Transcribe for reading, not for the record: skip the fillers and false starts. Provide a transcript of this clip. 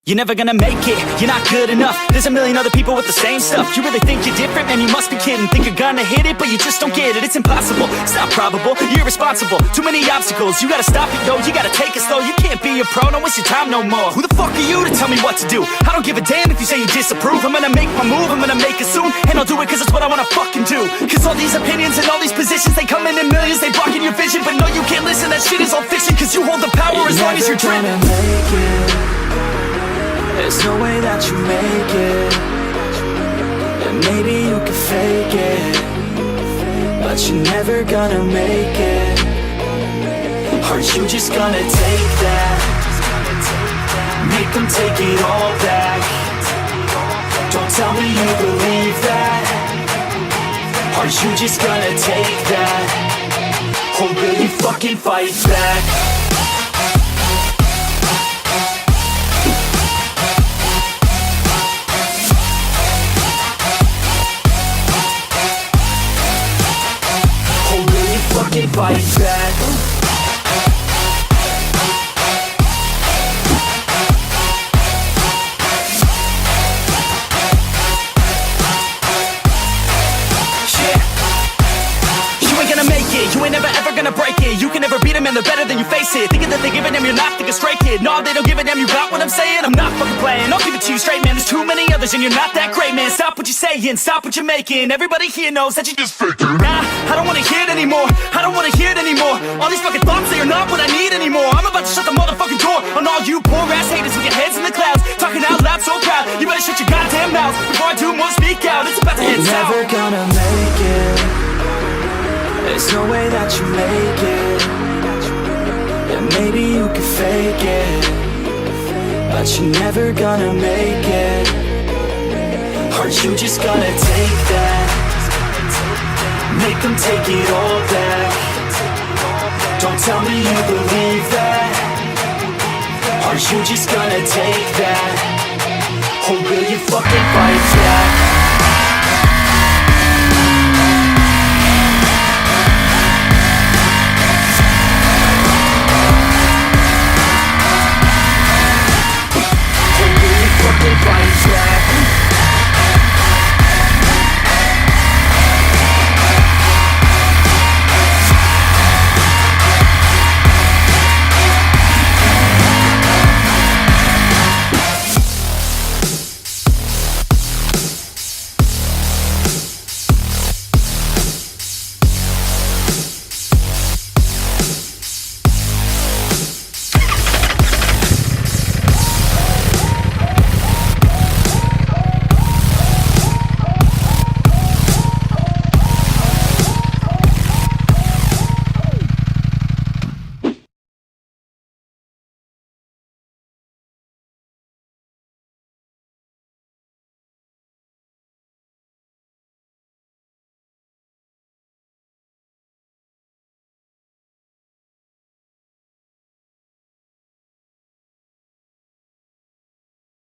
You're never gonna make it, you're not good enough. There's a million other people with the same stuff. You really think you're different? Man, you must be kidding. Think you're gonna hit it, but you just don't get it. It's impossible, it's not probable, you're irresponsible. Too many obstacles, you gotta stop it, yo. You gotta take it slow, you can't be a pro. Don't waste your time no more. Who the fuck are you to tell me what to do? I don't give a damn if you say you disapprove. I'm gonna make my move, I'm gonna make it soon. And I'll do it cause it's what I wanna fucking do. Cause all these opinions and all these positions, they come in millions, they blocking your vision. But no, you can't listen, that shit is all fiction. Cause you hold the power as long as you're driven. There's no way that you make it. And maybe you can fake it, but you're never gonna make it. Are you just gonna take that? Make them take it all back. Don't tell me you believe that. Are you just gonna take that? Or will you fucking fight back? Fight back. You ain't never ever gonna break it. You can never beat them and they're better than you face it. Thinking that they give a damn, you're not thinking straight, kid. No, they don't give a damn, you got what I'm saying? I'm not fucking playing, I'll give it to you straight, man. There's too many others and you're not that great, man. Stop what you're saying, stop what you're making. Everybody here knows that you just faking. Nah, I don't wanna hear it anymore, I don't wanna hear it anymore. All these fucking thoughts, they are not what I need anymore. I'm about to shut the motherfucking door on all you poor ass haters with your heads in the clouds, talking out loud so proud. You better shut your goddamn mouth before I do more speak out. It's about to head south. You're never gonna make it. There's no way that you make it. And maybe you can fake it, but you're never gonna make it. Are you just gonna take that? Make them take it all back. Don't tell me you believe that. Are you just gonna take that? Or will you fucking fight back?